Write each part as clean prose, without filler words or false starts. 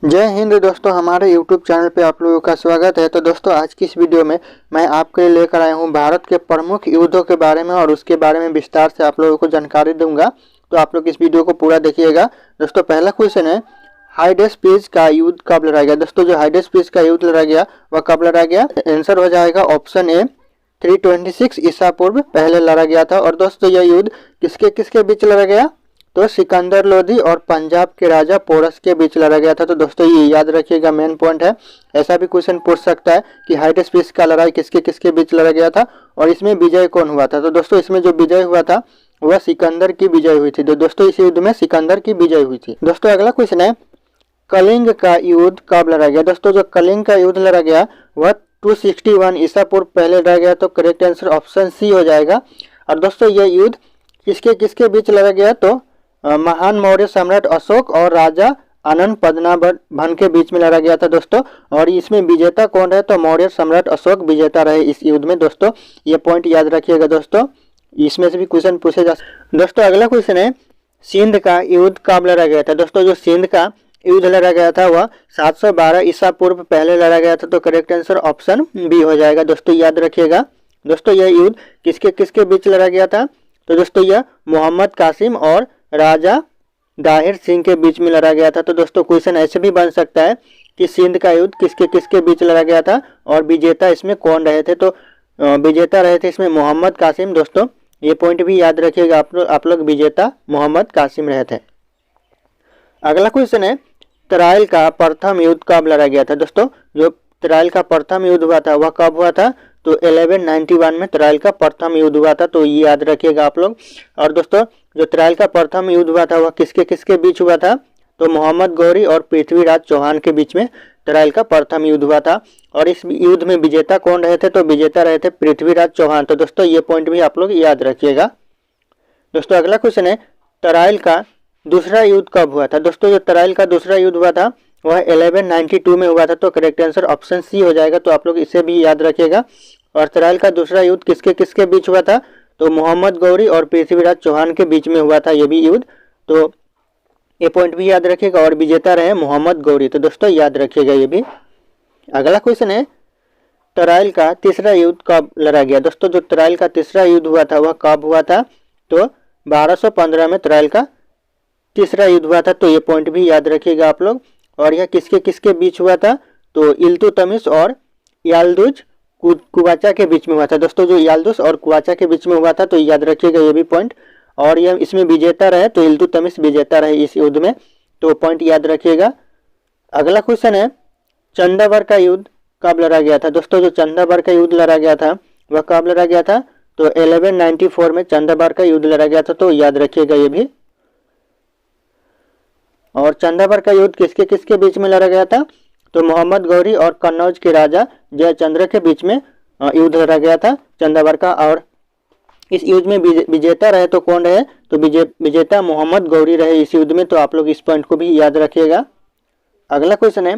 जय हिंद दोस्तों, हमारे YouTube चैनल पे आप लोगों का स्वागत है। तो दोस्तों, आज की इस वीडियो में मैं आपके लिए लेकर आया हूँ भारत के प्रमुख युद्धों के बारे में और उसके बारे में विस्तार से आप लोगों को जानकारी दूंगा। तो आप लोग इस वीडियो को पूरा देखिएगा। दोस्तों, पहला क्वेश्चन है, हाइडेस पीस का युद्ध कब लड़ा गया। दोस्तों, जो हाइडेस पीस का युद्ध लड़ा गया वह कब लड़ा गया? आंसर हो जाएगा ऑप्शन ए 326 ईसा पूर्व पहले लड़ा गया था। और दोस्तों, यह युद्ध किसके किसके बीच लड़ा गया? तो सिकंदर लोदी और पंजाब के राजा पोरस के बीच लड़ा गया था। तो दोस्तों, ये याद रखिएगा, मेन पॉइंट है। ऐसा भी क्वेश्चन पूछ सकता है कि हाइडेस पीस का लड़ाई किसके किसके बीच लड़ा गया था और इसमें विजय कौन हुआ था। तो दोस्तों, इसमें जो विजय हुआ था वह सिकंदर की विजय हुई थी। तो दोस्तों, इस युद्ध में सिकंदर की विजय हुई थी। दोस्तों, अगला क्वेश्चन है, कलिंग का युद्ध कब लड़ा गया। दोस्तों, जो कलिंग का युद्ध लड़ा गया वह 261 ईसा पूर्व पहले लड़ा गया। तो करेक्ट आंसर ऑप्शन सी हो जाएगा। और दोस्तों, यह युद्ध किसके किसके बीच लड़ा गया? तो महान मौर्य सम्राट अशोक और राजा आनंद पद्मनाभन के बीच में लड़ा गया था दोस्तों। और इसमें विजेता कौन रहे? तो मौर्य सम्राट अशोक विजेता रहे इस युद्ध में। दोस्तों, ये पॉइंट याद रखिएगा। दोस्तों, इसमें से भी क्वेश्चन पूछे जा सकते। दोस्तों, अगला क्वेश्चन है, सिंध का युद्ध कब लड़ा गया था। दोस्तों, जो सिंध का युद्ध लड़ा गया था वह 712 ईसा पूर्व पहले लड़ा गया था। तो करेक्ट आंसर ऑप्शन बी हो जाएगा। दोस्तों, याद रखिएगा। दोस्तों, यह युद्ध किसके किसके बीच लड़ा गया था? तो दोस्तों, यह मोहम्मद कासिम और राजा दाहिर सिंह के बीच में लड़ा गया था। तो दोस्तों, क्वेश्चन ऐसे भी बन सकता है कि सिंध का युद्ध किसके किसके बीच लड़ा गया था और विजेता इसमें कौन रहे थे। तो विजेता रहे थे इसमें मोहम्मद कासिम। दोस्तों, ये पॉइंट भी याद रखिएगा, आप लोग विजेता मोहम्मद कासिम रहे थे। अगला क्वेश्चन है, तराइल का प्रथम युद्ध कब लड़ा गया था। दोस्तों, जो तराइल का प्रथम युद्ध हुआ था वह कब हुआ था? तो 1191 में तराइल का प्रथम युद्ध हुआ था। तो ये याद रखिएगा आप लोग। और दोस्तों, जो तराइल का प्रथम युद्ध हुआ था वह किसके किसके बीच हुआ था? तो मोहम्मद गौरी और पृथ्वीराज चौहान के बीच में तराइल का प्रथम युद्ध हुआ था। और इस युद्ध में विजेता कौन रहे थे? तो विजेता रहे थे पृथ्वीराज चौहान। तो दोस्तों, ये पॉइंट भी आप लोग याद रखिएगा। दोस्तों, अगला क्वेश्चन है, तराइल का दूसरा युद्ध कब हुआ था। दोस्तों, जो तराइल का दूसरा युद्ध हुआ था वह 1192 में हुआ था। तो करेक्ट आंसर ऑप्शन सी हो जाएगा। तो आप लोग इसे भी याद रखिएगा। और तराइल का दूसरा युद्ध किसके किसके बीच हुआ था? तो मोहम्मद गौरी और पृथ्वीराज चौहान के बीच में हुआ था ये भी युद्ध। तो ये पॉइंट भी याद रखिएगा। और विजेता रहे मोहम्मद गौरी। तो दोस्तों, याद रखिएगा ये भी। अगला क्वेश्चन है, तराइल का तीसरा युद्ध कब लड़ा गया। दोस्तों, जो तराइल का तीसरा युद्ध हुआ था वह कब हुआ था? तो 1215 में तराइल का तीसरा युद्ध हुआ था। तो ये पॉइंट भी याद रखिएगा आप लोग। और यह किसके किसके बीच हुआ था? तो इल्तुतमिश और याल्दुज कुवाचा के बीच में हुआ था। दोस्तों, जो याल्दुस और कुवाचा के बीच में हुआ था। तो याद रखिएगा ये भी पॉइंट। और यह इसमें विजेता रहे तो इल्तुतमिश विजेता रहे इस युद्ध में। तो पॉइंट याद रखिएगा। अगला क्वेश्चन है, चंदावर का युद्ध कब लड़ा गया था। दोस्तों, जो चंदावर का युद्ध लड़ा गया था वह कब लड़ा गया था? तो 1194 में चंदावर का युद्ध लड़ा गया था। तो याद रखिएगा ये भी। और चंदावर का युद्ध किसके किसके बीच में लड़ा गया था? तो मोहम्मद गौरी और कन्नौज के राजा जयचंद्र के बीच में युद्ध लड़ा गया था चंदावर का। और इस युद्ध में विजेता रहे तो कौन रहे? तो विजेता मोहम्मद गौरी रहे इस युद्ध में। तो आप लोग इस पॉइंट को भी याद रखिएगा। अगला क्वेश्चन है,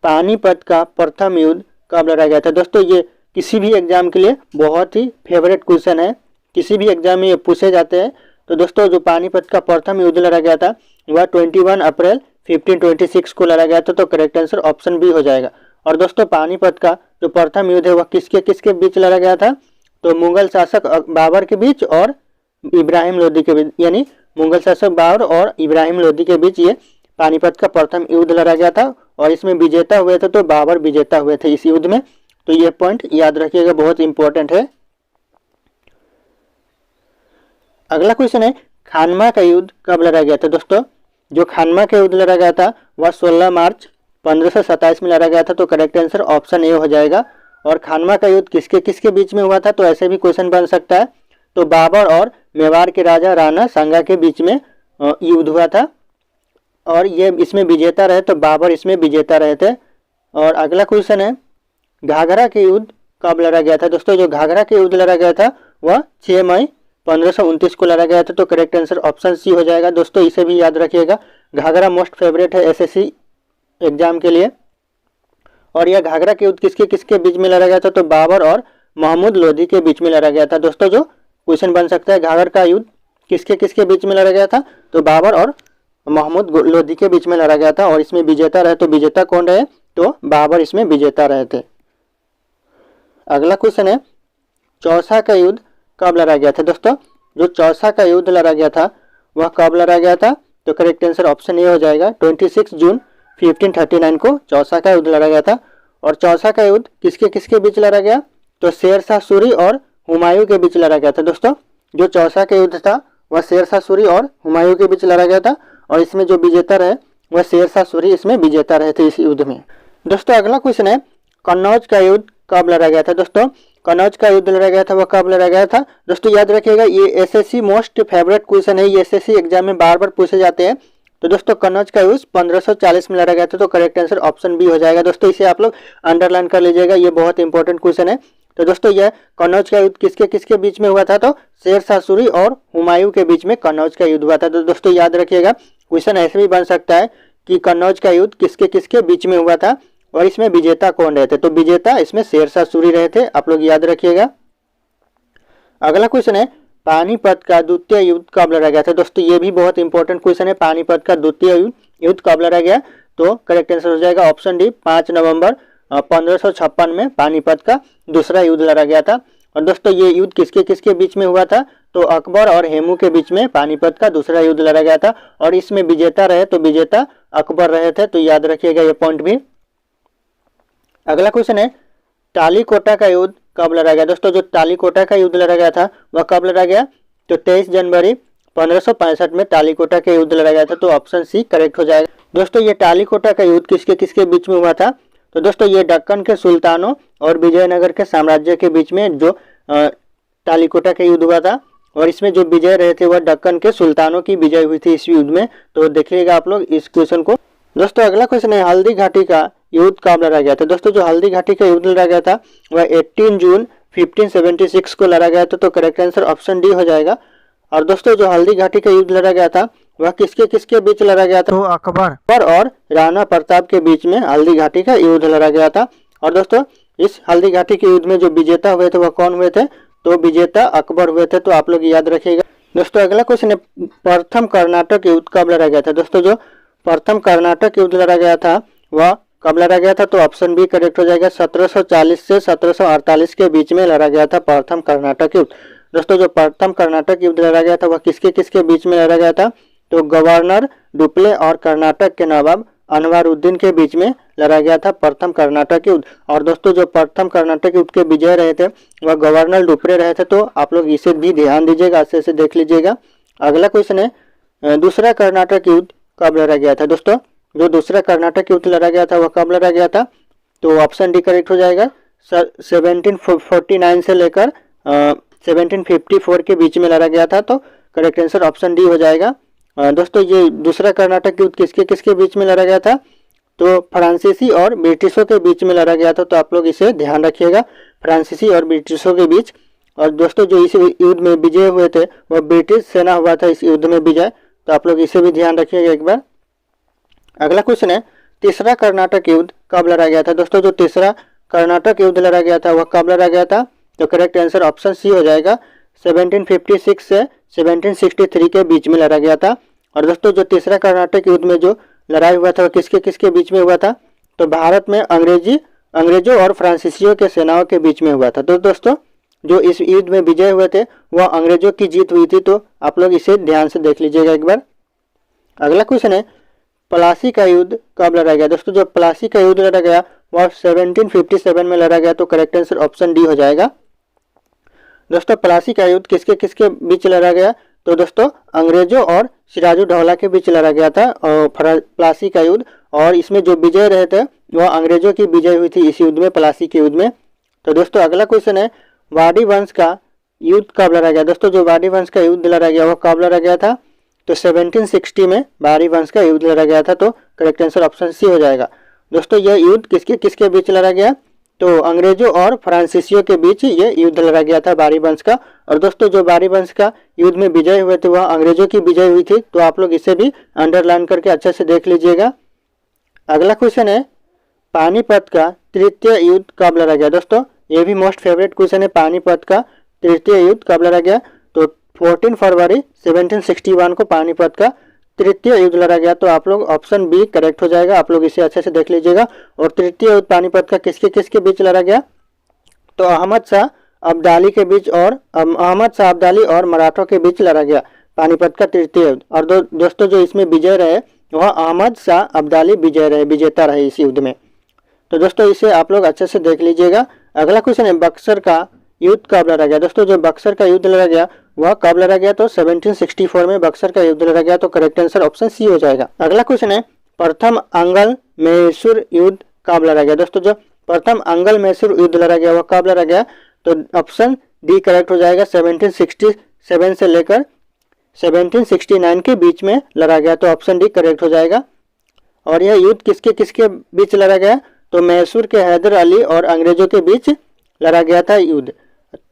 पानीपत का प्रथम युद्ध कब लड़ा गया था। दोस्तों, ये किसी भी एग्जाम के लिए बहुत ही फेवरेट क्वेश्चन है। किसी भी एग्जाम में ये पूछे जाते हैं। तो दोस्तों, जो पानीपत का प्रथम युद्ध लड़ा गया था वह 21 अप्रैल 1526 को लड़ा गया था। तो करेक्ट आंसर ऑप्शन बी हो जाएगा। और दोस्तों, पानीपत का जो प्रथम युद्ध है वह किसके किसके बीच लड़ा गया था? तो मुगल शासक बाबर के बीच और इब्राहिम लोदी के बीच, यानी मुगल शासक बाबर और इब्राहिम लोदी के बीच ये पानीपत का प्रथम युद्ध लड़ा गया था। और इसमें विजेता हुए थे तो बाबर विजेता हुए थे इस युद्ध में। तो ये पॉइंट याद रखिएगा, बहुत इंपॉर्टेंट है। अगला क्वेश्चन है, खानवा का युद्ध कब लड़ा गया था। दोस्तों, जो खानवा का युद्ध लड़ा गया था वह 16 मार्च 1527 में लड़ा गया था। तो करेक्ट आंसर ऑप्शन ए हो जाएगा। और खानवा का युद्ध किसके किसके बीच में हुआ था? तो ऐसे भी क्वेश्चन बन सकता है। तो बाबर और मेवाड़ के राजा राणा सांगा के बीच में युद्ध हुआ था। और ये इसमें विजेता रहे तो बाबर इसमें विजेता रहे थे। और अगला क्वेश्चन है, घाघरा के युद्ध कब लड़ा गया था। दोस्तों, जो घाघरा के युद्ध लड़ा गया था वह 6 मई 1529 को लड़ा गया था। तो करेक्ट आंसर ऑप्शन सी हो जाएगा। दोस्तों, इसे भी याद रखिएगा। घाघरा मोस्ट फेवरेट है एसएससी एग्जाम के लिए। और यह घाघरा के युद्ध किसके किसके बीच में लड़ा गया था? तो बाबर और महमूद लोधी के बीच में लड़ा गया था। दोस्तों, जो क्वेश्चन बन सकता है, घाघरा का युद्ध किसके किसके बीच में लड़ा गया था? तो बाबर और महमूद लोधी के बीच में लड़ा गया था और इसमें विजेता रहे, तो विजेता कौन रहे, तो बाबर इसमें विजेता रहे थे। अगला क्वेश्चन है चौसा का युद्ध कब लड़ा गया था। दोस्तों जो चौसा का युद्ध लड़ा गया था वह कब लड़ा गया था, तो करेक्ट आंसर ऑप्शन ए हो जाएगा 26 जून 1539 को चौसा का युद्ध लड़ा गया था। और चौसा का युद्ध किसके किसके बीच लड़ा गया, तो शेर शाह सूरी और हुमायूं के बीच लड़ा गया था। दोस्तों जो चौसा का युद्ध था वह शेर शाह सूरी और हुमायूं के बीच लड़ा गया था और इसमें जो विजेता रहे वह शेर शाह सूरी इसमें विजेता रहे थे इस युद्ध में। दोस्तों अगला क्वेश्चन है कन्नौज का युद्ध कब लड़ा गया था। दोस्तों कन्नौज का युद्ध लड़ा गया था वह कब लड़ा गया था। दोस्तों याद रखिएगा ये एसएससी मोस्ट फेवरेट क्वेश्चन है, ये एसएससी एग्जाम में बार बार पूछे जाते हैं। तो दोस्तों कन्नौज का युद्ध 1540 में लड़ा गया था, तो करेक्ट आंसर ऑप्शन बी हो जाएगा। दोस्तों इसे आप लोग अंडरलाइन कर लीजिएगा, ये बहुत इंपॉर्टेंट क्वेश्चन है। तो दोस्तों यह कन्नौज का युद्ध किसके किसके बीच में हुआ था, तो शेर शाह सूरी और हुमायूं के बीच में कन्नौज का युद्ध हुआ था। तो दोस्तों याद रखिएगा क्वेश्चन ऐसे भी बन सकता है कि कन्नौज का युद्ध किसके किसके बीच में हुआ था और इसमें विजेता कौन रहे थे, तो विजेता इसमें शेर शाह सूरी रहे थे, आप लोग याद रखिएगा। अगला क्वेश्चन है पानीपत का द्वितीय युद्ध कब लड़ा गया था। दोस्तों ये भी बहुत इंपॉर्टेंट क्वेश्चन है, पानीपत का द्वितीय युद्ध कब लड़ा गया, तो करेक्ट आंसर हो जाएगा ऑप्शन डी 5 नवंबर 1556 में पानीपत का दूसरा युद्ध लड़ा गया था। और दोस्तों ये युद्ध किसके किसके बीच में हुआ था, तो अकबर और हेमू के बीच में पानीपत का दूसरा युद्ध लड़ा गया था और इसमें विजेता रहे, तो विजेता अकबर रहे थे, तो याद रखिएगा ये पॉइंट भी। अगला क्वेश्चन है टालीकोटा का युद्ध कब लड़ा गया। दोस्तों जो टालीकोटा का युद्ध लड़ा गया था वह कब लड़ा गया, तो 23 जनवरी 1565 में टालीकोटा का युद्ध लड़ा गया था, तो ऑप्शन सी करेक्ट हो जाएगा। दोस्तों ये टालीकोटा का युद्ध किसके किसके बीच में हुआ था, तो दोस्तों ये दक्कन के सुल्तानों और विजयनगर के साम्राज्य के बीच में जो टालीकोटा का युद्ध हुआ था और इसमें जो विजय रहे थे वह दक्कन के सुल्तानों की विजय हुई थी इस युद्ध में, तो देखिएगा आप लोग इस क्वेश्चन को। दोस्तों अगला क्वेश्चन है हल्दी घाटी का युद्ध कब लड़ा गया था। दोस्तों जो हल्दी घाटी का युद्ध लड़ा गया था वह 18 जून 1576 को लड़ा गया था, तो करेक्ट आंसर ऑप्शन डी हो जाएगा। और दोस्तों जो हल्दी घाटी का युद्ध लड़ा गया था वह किसके किसके बीच लड़ा गया था, तो अकबर और राणा प्रताप के बीच में हल्दी घाटी का युद्ध लड़ा गया था। और दोस्तों इस हल्दी घाटी के युद्ध में जो विजेता हुए थे वह कौन हुए थे, तो विजेता अकबर हुए थे, तो आप लोग याद रखिएगा। दोस्तों अगला क्वेश्चन है प्रथम कर्नाटक युद्ध कब लड़ा गया था। दोस्तों जो प्रथम कर्नाटक युद्ध लड़ा गया था वह कब लड़ा गया था, तो ऑप्शन बी करेक्ट हो जाएगा 1740 से 1748 के बीच में लड़ा गया था प्रथम कर्नाटक युद्ध। दोस्तों जो प्रथम कर्नाटक युद्ध लड़ा गया था वह किसके किसके बीच में लड़ा गया था, तो गवर्नर डुप्ले और कर्नाटक के नवाब अनवारुद्दीन के बीच में लड़ा गया था प्रथम कर्नाटक युद्ध। और दोस्तों जो प्रथम कर्नाटक युद्ध के विजय रहे थे वह गवर्नर डुप्ले रहे थे, तो आप लोग इसे भी ध्यान दीजिएगा, अच्छे से देख लीजिएगा। अगला क्वेश्चन है दूसरा कर्नाटक युद्ध कब लड़ा गया था। दोस्तों जो दूसरा कर्नाटक युद्ध लड़ा गया था वह कब लड़ा गया था, तो ऑप्शन डी करेक्ट हो जाएगा 1749 से लेकर 1754 के बीच में लड़ा गया था, तो करेक्ट आंसर ऑप्शन डी हो जाएगा। दोस्तों ये दूसरा कर्नाटक युद्ध किसके किसके बीच में लड़ा गया था, तो फ्रांसीसी और ब्रिटिशों के बीच में लड़ा गया था, तो आप लोग इसे ध्यान रखिएगा फ्रांसीसी और ब्रिटिशों के बीच। और दोस्तों जो इस युद्ध में विजय हुए थे वह ब्रिटिश सेना हुआ था इस युद्ध में विजय, तो आप लोग इसे भी ध्यान रखिएगा एक बार। अगला क्वेश्चन है तीसरा कर्नाटक युद्ध कब लड़ा गया था। दोस्तों जो तीसरा कर्नाटक युद्ध लड़ा गया था वह कब लड़ा गया था, तो करेक्ट आंसर ऑप्शन सी हो जाएगा 1756 से 1763 के बीच में लड़ा गया था। और दोस्तों जो तीसरा कर्नाटक युद्ध में जो लड़ाई हुआ था वह किसके किसके बीच में हुआ था, तो भारत में अंग्रेजों और फ्रांसीसियों के सेनाओं के बीच में हुआ था। तो दोस्तों जो इस युद्ध में विजय हुए थे वह अंग्रेजों की जीत हुई थी, तो आप लोग इसे ध्यान से देख लीजिएगा एक बार। अगला क्वेश्चन है प्लासी का युद्ध कब लड़ा गया। दोस्तों जो प्लासी का युद्ध लड़ा गया वह 1757 में लड़ा गया, तो करेक्ट आंसर ऑप्शन डी हो जाएगा। दोस्तों प्लासी का युद्ध किसके किसके बीच लड़ा गया, तो दोस्तों अंग्रेजों और सिराजुद्दौला के बीच लड़ा गया था और प्लासी का युद्ध, और इसमें जो विजय रहे थे वह अंग्रेजों की विजय हुई थी इस युद्ध में, प्लासी के युद्ध में। तो दोस्तों अगला क्वेश्चन है वाडी वंश का युद्ध कब लड़ा गया। दोस्तों जो वाडी वंश का युद्ध लड़ा गया वह कब लड़ा गया था, तो 1760 में वाडी वंश का युद्ध लड़ा गया था, तो करेक्ट आंसर ऑप्शन सी हो जाएगा। दोस्तों यह युद्ध किसके किसके बीच लड़ा गया, तो अंग्रेजों और फ्रांसीसियों के बीच ये युद्ध लड़ा गया था वाडी वंश का। और दोस्तों जो वाडी वंश का युद्ध में विजय हुए थे वह अंग्रेजों की विजय हुई थी, तो आप लोग इसे भी अंडरलाइन करके अच्छे से देख लीजिएगा। अगला क्वेश्चन है पानीपत का तृतीय युद्ध कब लड़ा गया। दोस्तों ये भी मोस्ट फेवरेट क्वेश्चन है, पानीपत का तृतीय युद्ध कब लड़ा गया, तो 14 फरवरी 1761 को पानीपत का तृतीय युद्ध लड़ा गया, तो आप लोग ऑप्शन बी करेक्ट हो जाएगा। आप लोग इसे अच्छे से देख लीजिएगा। और तृतीय युद्ध पानीपत का किसके किसके बीच लड़ा गया, तो अहमद शाह अब्दाली के बीच और अहमद शाह अब्दाली और मराठों के बीच लड़ा गया पानीपत का तृतीय युद्ध। और दोस्तों जो इसमें विजय रहे वह अहमद शाह अब्दाली विजय रहे, विजेता रहे इस युद्ध में। तो दोस्तों इसे आप लोग अच्छे से देख लीजिएगा। अगला क्वेश्चन है बक्सर का युद्ध कब लड़ा गया। दोस्तों जो बक्सर का युद्ध लड़ा गया वह कब लड़ा गया, तो 1764 में बक्सर का युद्ध लड़ा गया। तो करेक्ट आंसर ऑप्शन सी हो जाएगा। अगला क्वेश्चन है प्रथम आंग्ल मैसूर युद्ध कब लड़ा गया। दोस्तों जो प्रथम आंग्ल मैसूर युद्ध लड़ा गया वह कब लड़ा गया, तो ऑप्शन डी करेक्ट हो जाएगा। 1767 से लेकर 1769 के बीच में लड़ा गया। तो ऑप्शन डी करेक्ट हो जाएगा। और यह युद्ध किसके किसके बीच लड़ा गया, तो मैसूर के हैदर अली और अंग्रेजों के बीच लड़ा गया था युद्ध।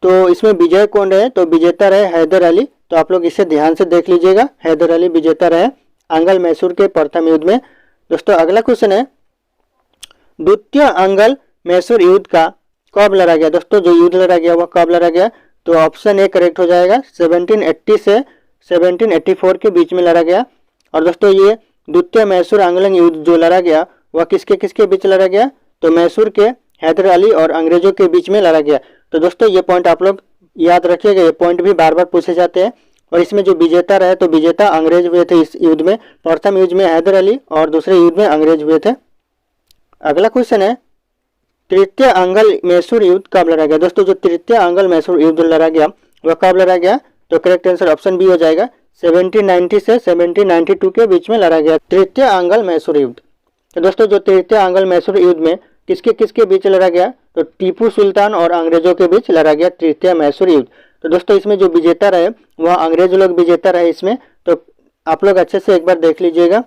तो इसमें विजय कौन रहे, तो विजेता रहे हैदर अली। तो आप लोग इसे ध्यान से देख लीजिएगा, हैदर अली विजेता रहे आंग्ल मैसूर के प्रथम युद्ध में। दोस्तों अगला क्वेश्चन है द्वितीय आंग्ल मैसूर युद्ध का कब लड़ा गया। दोस्तों जो युद्ध लड़ा गया वह कब लड़ा गया, तो ऑप्शन ए करेक्ट हो जाएगा। 1780 से 1784 के बीच में लड़ा गया। और दोस्तों ये द्वितीय मैसूर आंग्ल युद्ध जो लड़ा गया वह किसके किसके बीच लड़ा गया, तो मैसूर के हैदर अली और अंग्रेजों के बीच में लड़ा गया। तो दोस्तों ये पॉइंट आप लोग याद रखिएगा, ये पॉइंट भी बार बार पूछे जाते हैं। और इसमें जो विजेता रहे तो विजेता अंग्रेज हुए थे इस युद्ध में। प्रथम युद्ध में हैदर अली और दूसरे युद्ध में अंग्रेज हुए थे। अगला क्वेश्चन है तृतीय आंग्ल मैसूर युद्ध कब लड़ा गया। दोस्तों जो तृतीय आंग्ल मैसूर युद्ध लड़ा गया वह कब लड़ा गया, तो करेक्ट आंसर ऑप्शन बी हो जाएगा। 1790 से 1792 के बीच में लड़ा गया तृतीय आंग्ल मैसूर युद्ध। तो दोस्तों जो तृतीय आंग्ल मैसूर युद्ध में किसके किसके बीच लड़ा गया, तो टीपू सुल्तान और अंग्रेजों के बीच लड़ा गया तृतीय मैसूर युद्ध। तो दोस्तों इसमें जो विजेता रहे वह अंग्रेज लोग विजेता रहे इसमें। तो आप लोग अच्छे से एक बार देख लीजिएगा।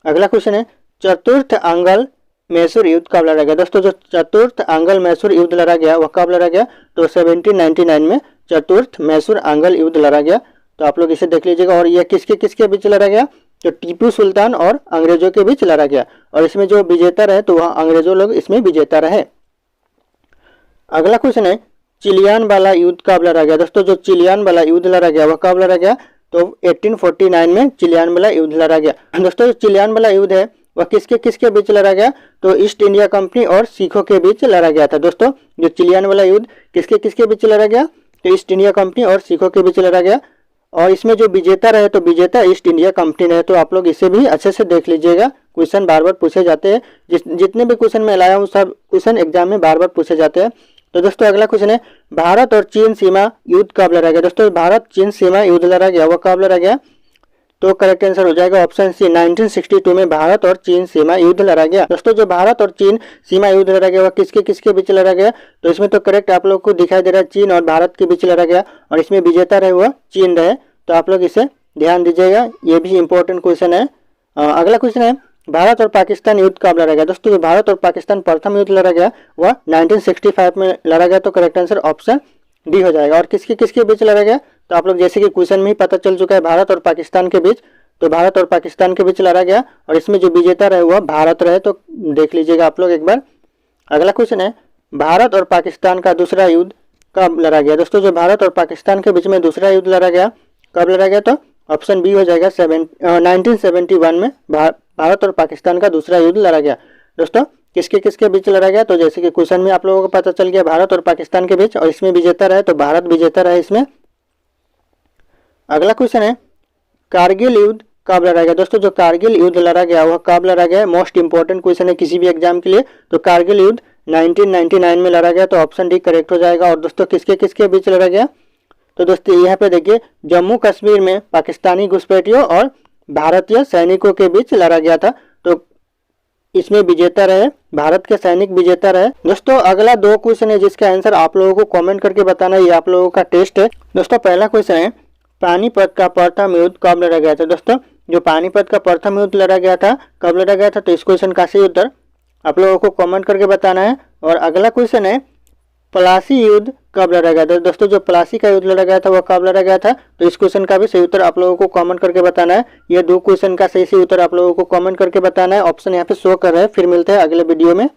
अगला क्वेश्चन है चतुर्थ आंग्ल मैसूर युद्ध कब लड़ा गया। दोस्तों जो चतुर्थ आंग्ल मैसूर युद्ध लड़ा गया वह कब लड़ा गया, तो 1799 में चतुर्थ मैसूर आंग्ल युद्ध लड़ा गया। तो आप लोग इसे देख लीजिएगा। और यह किसके किसके बीच लड़ा गया, तो टीपू सुल्तान और अंग्रेजों के बीच लड़ा गया। और इसमें जो विजेता रहे तो वह अंग्रेजों लोग इसमें विजेता रहे। अगला क्वेश्चन है चिलियान वाला युद्ध कब लड़ा गया। दोस्तों जो चिलियान वाला युद्ध लड़ा गया वह कब लड़ा गया, तो 1849 में चिलियान वाला युद्ध लड़ा गया। दोस्तों जो चिलियान वाला युद्ध है वह किसके किसके बीच लड़ा गया, तो ईस्ट इंडिया कंपनी और सिखों के बीच लड़ा गया था। दोस्तों जो चिलियान वाला युद्ध किसके किसके बीच लड़ा गया, तो ईस्ट इंडिया कंपनी और सिखों के बीच लड़ा गया। और इसमें जो विजेता रहे तो विजेता ईस्ट इंडिया कंपनी रहे। तो आप लोग इसे भी अच्छे से देख लीजिएगा, क्वेश्चन बार बार पूछे जाते हैं। जितने भी क्वेश्चन मैं लाया हूँ सब क्वेश्चन एग्जाम में बार बार पूछे जाते हैं। तो दोस्तों अगला क्वेश्चन है भारत और चीन सीमा युद्ध कब लड़ा गया। दोस्तों भारत चीन सीमा युद्ध लड़ा गया वह कब लड़ा गया, तो करेक्ट आंसर हो जाएगा ऑप्शन सी 1962 में भारत और चीन सीमा युद्ध लड़ा गया। दोस्तों जो भारत और चीन सीमा युद्ध लड़ा गया वह किसके किसके बीच लड़ा गया, तो इसमें तो करेक्ट आप लोग को दिखाई दे रहा है चीन और भारत के बीच लड़ा गया। और इसमें विजेता रहे वह चीन रहे। तो आप लोग इसे ध्यान दीजिएगा, ये भी इंपॉर्टेंट क्वेश्चन है। अगला क्वेश्चन है भारत और पाकिस्तान युद्ध कब लड़ा गया। दोस्तों जो भारत और पाकिस्तान प्रथम युद्ध लड़ा गया वह 1965 में लड़ा गया। तो करेक्ट आंसर ऑप्शन डी हो जाएगा। और किसके किसके बीच लड़ा गया, तो आप लोग जैसे कि क्वेश्चन में ही पता चल चुका है भारत और पाकिस्तान के बीच, तो भारत और पाकिस्तान के बीच लड़ा गया। और इसमें जो विजेता रहे वह भारत रहे। तो देख लीजिएगा आप लोग एक बार। अगला क्वेश्चन है भारत और पाकिस्तान का दूसरा युद्ध कब लड़ा गया। दोस्तों जो भारत और पाकिस्तान के बीच में दूसरा युद्ध लड़ा गया कब लड़ा गया, तो ऑप्शन बी हो जाएगा 1971 में भारत और पाकिस्तान का दूसरा युद्ध लड़ा गया। दोस्तों किसके किसके बीच लड़ा गया, तो जैसे कि क्वेश्चन में आप लोगों को पता चल गया भारत और पाकिस्तान के बीच। और इसमें विजेता रहे तो भारत विजेता रहे इसमें। अगला क्वेश्चन है कारगिल युद्ध कब लड़ा गया। दोस्तों जो कारगिल युद्ध लड़ा गया वह कब लड़ा गया, मोस्ट इंपॉर्टेंट क्वेश्चन है किसी भी एग्जाम के लिए। तो कारगिल युद्ध 1999 में लड़ा गया। तो ऑप्शन डी करेक्ट हो जाएगा। और दोस्तों किसके किसके बीच लड़ा गया, तो दोस्तों यहाँ पे देखिए जम्मू कश्मीर में पाकिस्तानी घुसपैठियों और भारतीय सैनिकों के बीच लड़ा गया था। तो इसमें विजेता रहे भारत के सैनिक विजेता रहे। दोस्तों अगला दो क्वेश्चन है जिसका आंसर आप लोगों को कमेंट करके बताना, ये आप लोगों का टेस्ट है। दोस्तों पहला क्वेश्चन है पानीपत का प्रथम युद्ध कब लड़ा गया था। दोस्तों जो पानीपत का प्रथम युद्ध लड़ा गया था कब लड़ा गया था, तो इस क्वेश्चन का सही उत्तर आप लोगों को कमेंट करके बताना है। और अगला क्वेश्चन है प्लासी युद्ध कब लड़ा गया था। दोस्तों जो प्लासी का युद्ध लड़ा गया था वह कब लड़ा गया था, तो इस क्वेश्चन का भी सही उत्तर आप लोगों को कमेंट करके बताना है। ये दो क्वेश्चन का सही उत्तर आप लोगों को कमेंट करके बताना है। ऑप्शन यहाँ पे शो कर रहा है। फिर मिलते हैं अगले वीडियो में।